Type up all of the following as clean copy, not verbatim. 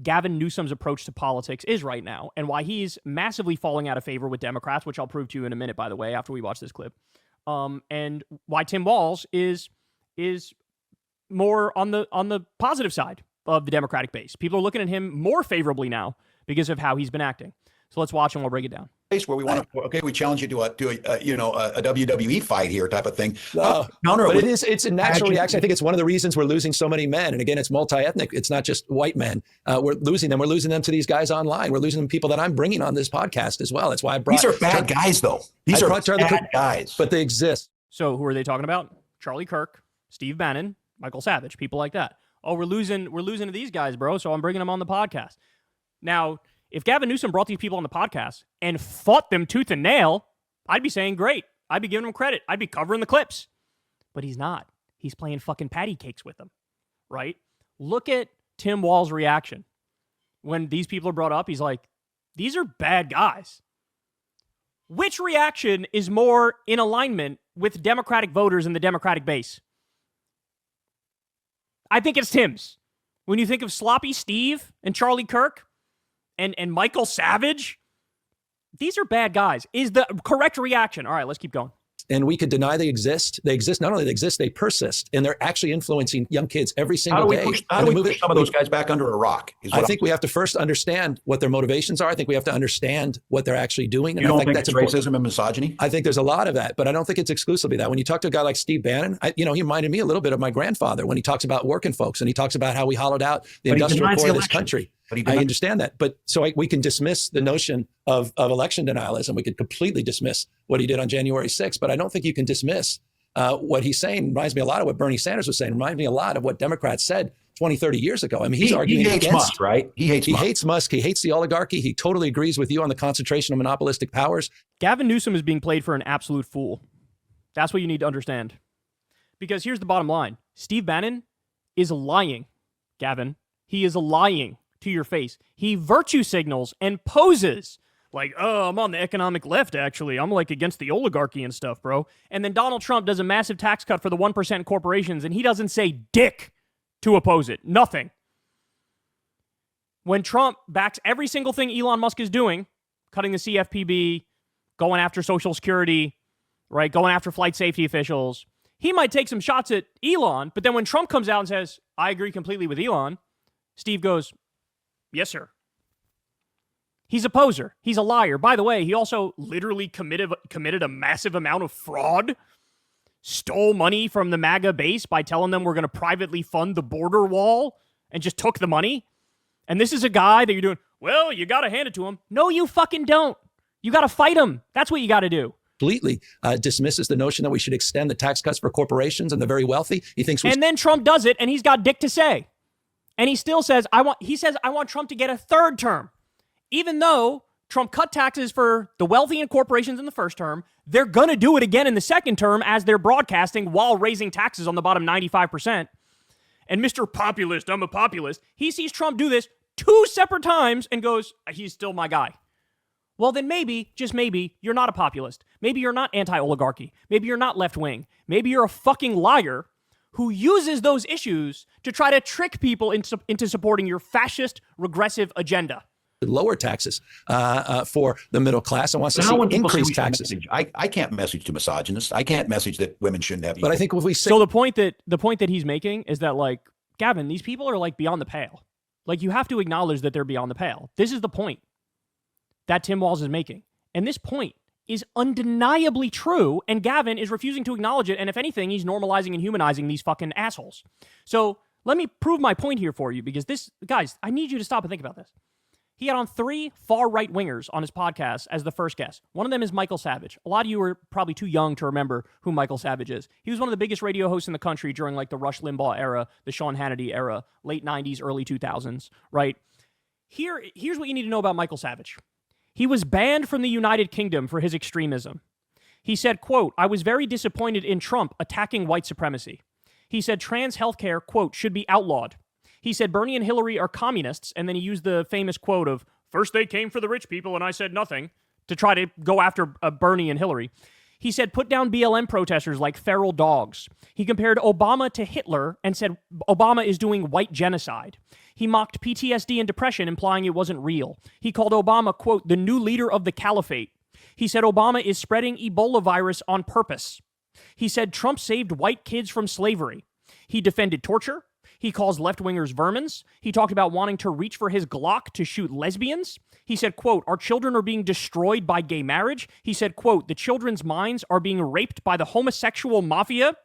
Gavin Newsom's approach to politics is right now, and why he's massively falling out of favor with Democrats, which I'll prove to you in a minute, by the way, after we watch this clip, and why Tim Walz is more on the positive side of the Democratic base. People are looking at him more favorably now because of how he's been acting. So let's watch and we'll break it down. Where we want to, we challenge you to a WWE fight here type of thing. But it's a natural reaction. I think it's one of the reasons we're losing so many men. And again, it's multi-ethnic. It's not just white men. We're losing them. We're losing them to these guys online. We're losing them people that I'm bringing on this podcast as well. That's why I brought. These are bad guys, though. These are bad guys. But they exist. So who are they talking about? Charlie Kirk, Steve Bannon, Michael Savage, people like that. Oh, we're losing to these guys, bro. So I'm bringing them on the podcast. Now, if Gavin Newsom brought these people on the podcast and fought them tooth and nail, I'd be saying, great. I'd be giving him credit. I'd be covering the clips. But he's not. He's playing fucking patty cakes with them, right? Look at Tim Walz's reaction. When these people are brought up, he's like, these are bad guys. Which reaction is more in alignment with Democratic voters in the Democratic base? I think it's Tim's. When you think of Sloppy Steve and Charlie Kirk, and Michael Savage, these are bad guys, is the correct reaction. All right, let's keep going. And we could deny they exist. They exist. Not only they exist, they persist. And they're actually influencing young kids every single day. How do we push some of those guys back under a rock? I think we have to first understand what their motivations are. I think we have to understand what they're actually doing. And you don't I think that's racism and misogyny? I think there's a lot of that, but I don't think it's exclusively that. When you talk to a guy like Steve Bannon, he reminded me a little bit of my grandfather when he talks about working folks and he talks about how we hollowed out the industrial core of this country. I understand that. But we can dismiss the notion of election denialism. We could completely dismiss what he did on January 6th, but I don't think you can dismiss what he's saying. Reminds me a lot of what Bernie Sanders was saying. Reminds me a lot of what Democrats said 20, 30 years ago. I mean, he's arguing he hates against Musk, right? He hates Musk. He hates the oligarchy. He totally agrees with you on the concentration of monopolistic powers. Gavin Newsom is being played for an absolute fool. That's what you need to understand. Because here's the bottom line. Steve Bannon is lying, Gavin. He is lying to your face. He virtue signals and poses like, oh, I'm on the economic left, actually. I'm like against the oligarchy and stuff, bro. And then Donald Trump does a massive tax cut for the 1% corporations, and he doesn't say dick to oppose it. Nothing. When Trump backs every single thing Elon Musk is doing, cutting the CFPB, going after Social Security, right, going after flight safety officials, he might take some shots at Elon, but then when Trump comes out and says, I agree completely with Elon, Steve goes, yes, sir. He's a poser. He's a liar. By the way, he also literally committed a massive amount of fraud, stole money from the MAGA base by telling them we're going to privately fund the border wall and just took the money. And this is a guy that you're doing, well, you got to hand it to him. No, you fucking don't. You got to fight him. That's what you got to do. Completely dismisses the notion that we should extend the tax cuts for corporations and the very wealthy. He thinks and then Trump does it, and he's got dick to say. And he still says, I want Trump to get a third term. Even though Trump cut taxes for the wealthy and corporations in the first term, they're going to do it again in the second term as they're broadcasting while raising taxes on the bottom 95%. And Mr. Populist, I'm a populist, he sees Trump do this 2 separate times and goes, he's still my guy. Well, then maybe, just maybe, you're not a populist. Maybe you're not anti-oligarchy. Maybe you're not left-wing. Maybe you're a fucking liar who uses those issues to try to trick people into supporting your fascist, regressive agenda. Lower taxes for the middle class and wants to see increased taxes. I can't message to misogynists. I can't message that women shouldn't have. But I think if we say, so the point that he's making is that, like, Gavin, these people are like beyond the pale. Like, you have to acknowledge that they're beyond the pale. This is the point that Tim Walz is making, and this point is undeniably true, and Gavin is refusing to acknowledge it. And if anything, he's normalizing and humanizing these fucking assholes. So let me prove my point here for you, because this, guys, I need you to stop and think about this. He had on 3 far-right wingers on his podcast as the first guest. One of them is Michael Savage. A lot of you are probably too young to remember who Michael Savage is. He was one of the biggest radio hosts in the country during like the Rush Limbaugh era, the Sean Hannity era, late 90s, early 2000s, right? Here's what you need to know about Michael Savage. He was banned from the United Kingdom for his extremism. He said, quote, I was very disappointed in Trump attacking white supremacy. He said trans healthcare, quote, should be outlawed. He said Bernie and Hillary are communists, and then he used the famous quote of, first they came for the rich people and I said nothing, to try to go after Bernie and Hillary. He said put down BLM protesters like feral dogs. He compared Obama to Hitler and said Obama is doing white genocide. He mocked PTSD and depression, implying it wasn't real. He called Obama, quote, the new leader of the caliphate. He said Obama is spreading Ebola virus on purpose. He said Trump saved white kids from slavery. He defended torture. He calls left-wingers vermins. He talked about wanting to reach for his Glock to shoot lesbians. He said, quote, our children are being destroyed by gay marriage. He said, quote, the children's minds are being raped by the homosexual mafia.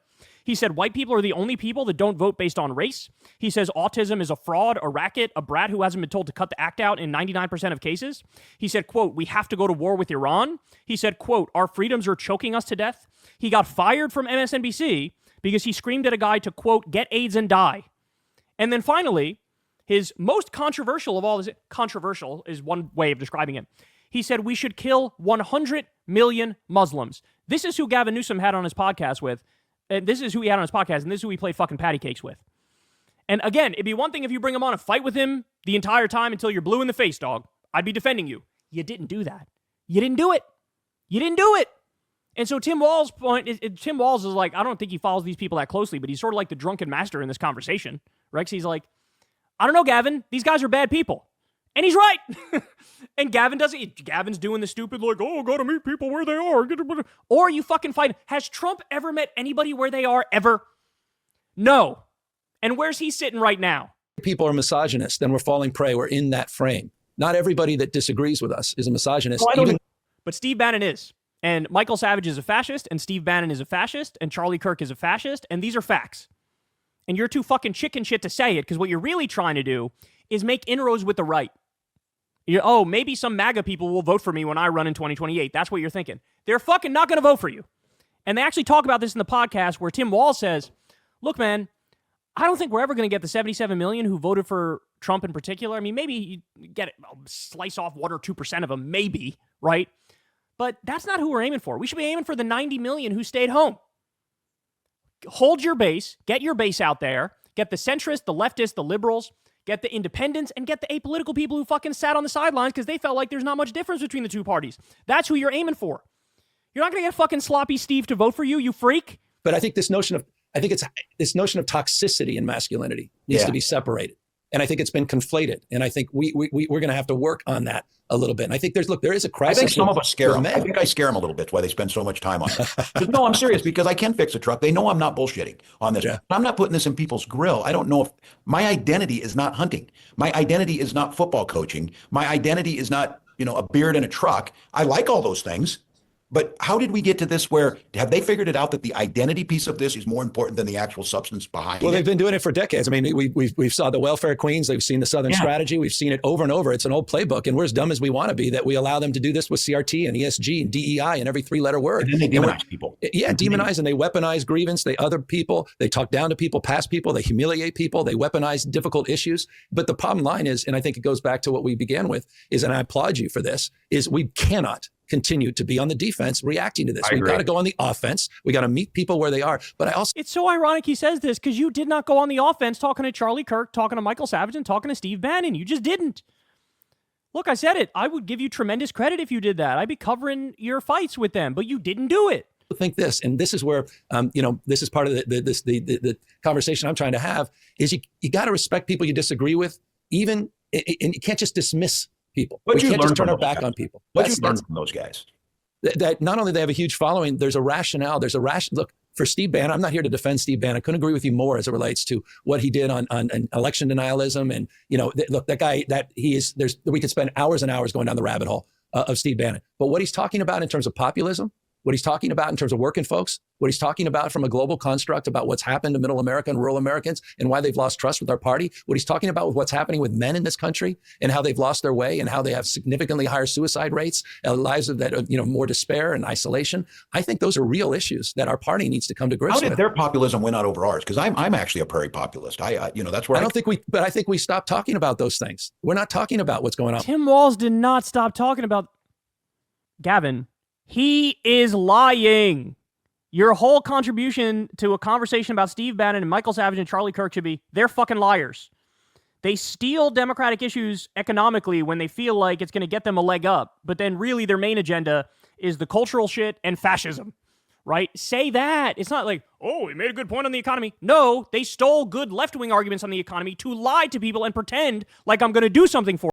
He said white people are the only people that don't vote based on race. He says autism is a fraud, a racket, a brat who hasn't been told to cut the act out in 99% of cases. He said, quote, we have to go to war with Iran. He said, quote, our freedoms are choking us to death. He got fired from MSNBC because he screamed at a guy to, quote, get AIDS and die. And then finally, his most controversial of all this, controversial is one way of describing it. He said we should kill 100 million Muslims. This is who Gavin Newsom had on his podcast with. This is who he had on his podcast, and this is who he played fucking patty cakes with. And again, it'd be one thing if you bring him on and fight with him the entire time until you're blue in the face, dog. I'd be defending you. You didn't do that. You didn't do it. You didn't do it. And so Tim Walz's point, Tim Walz is like, I don't think he follows these people that closely, but he's sort of like the drunken master in this conversation. Right? 'Cause he's like, I don't know, Gavin. These guys are bad people. And he's right. And Gavin doesn't. Gavin's doing the stupid, like, oh, gotta meet people where they are. Or you fucking fight. Has Trump ever met anybody where they are, ever? No. And where's he sitting right now? People are misogynists, then we're falling prey. We're in that frame. Not everybody that disagrees with us is a misogynist. But Steve Bannon is. And Michael Savage is a fascist, and Steve Bannon is a fascist, and Charlie Kirk is a fascist, and these are facts. And you're too fucking chicken shit to say it, because what you're really trying to do is make inroads with the right. Oh, maybe some MAGA people will vote for me when I run in 2028. That's what you're thinking. They're fucking not going to vote for you. And they actually talk about this in the podcast where Tim Walz says, look, man, I don't think we're ever going to get the 77 million who voted for Trump in particular. I mean, maybe you get it, slice off 1 or 2% of them, maybe, right? But that's not who we're aiming for. We should be aiming for the 90 million who stayed home. Hold your base, get your base out there, get the centrists, the leftists, the liberals, get the independents, and get the apolitical people who fucking sat on the sidelines because they felt like there's not much difference between the two parties. That's who you're aiming for. You're not going to get fucking sloppy Steve to vote for you, you freak. But I think this notion of toxicity in masculinity needs to be separated. And I think it's been conflated. And I think we're going to have to work on that a little bit. And I think there is a crisis. I think some of us scare them. I think I scare them a little bit. Why they spend so much time on it. No, I'm serious, because I can fix a truck. They know I'm not bullshitting on this. Yeah. I'm not putting this in people's grill. I don't know if my identity is not hunting. My identity is not football coaching. My identity is not, a beard and a truck. I like all those things. But how did we get to this where, have they figured it out that the identity piece of this is more important than the actual substance behind it? Well, they've been doing it for decades. I mean, we've saw the welfare queens. We've seen the Southern strategy. We've seen it over and over. It's an old playbook. And we're as dumb as we want to be that we allow them to do this with CRT and ESG and DEI and every 3-letter word. And then they demonize people. Yeah, demonize, and they weaponize grievance. They other people. They talk down to people, past people. They humiliate people. They weaponize difficult issues. But the bottom line is, and I think it goes back to what we began with, is, and I applaud you for this, is we cannot continue to be on the defense reacting to this. We've got to go on the offense. We got to meet people where they are. But I also... It's so ironic he says this, because you did not go on the offense talking to Charlie Kirk, talking to Michael Savage, and talking to Steve Bannon. You just didn't. Look, I said it. I would give you tremendous credit if you did that. I'd be covering your fights with them, but you didn't do it. Think this, and this is where, this is part of the conversation I'm trying to have, is you got to respect people you disagree with, and you can't just dismiss people. We can't just turn our back on people. What you learn from those guys? That not only they have a huge following, there's a rationale. Look, for Steve Bannon, I'm not here to defend Steve Bannon. I couldn't agree with you more as it relates to what he did on election denialism. And, look, that guy, we could spend hours and hours going down the rabbit hole of Steve Bannon. But what he's talking about in terms of populism, what he's talking about in terms of working folks, what he's talking about from a global construct about what's happened to middle America and rural Americans and why they've lost trust with our party, what he's talking about with what's happening with men in this country and how they've lost their way and how they have significantly higher suicide rates, lives that more despair and isolation. I think those are real issues that our party needs to come to grips with. How did their populism win out over ours? Because I'm actually a prairie populist. That's where I think we stopped talking about those things. We're not talking about what's going on. Tim Walz did not stop talking about Gavin. He is lying. Your whole contribution to a conversation about Steve Bannon and Michael Savage and Charlie Kirk should be, they're fucking liars. They steal Democratic issues economically when they feel like it's going to get them a leg up, but then really their main agenda is the cultural shit and fascism, right? Say that. It's not like, oh, he made a good point on the economy. No, they stole good left-wing arguments on the economy to lie to people and pretend like I'm going to do something for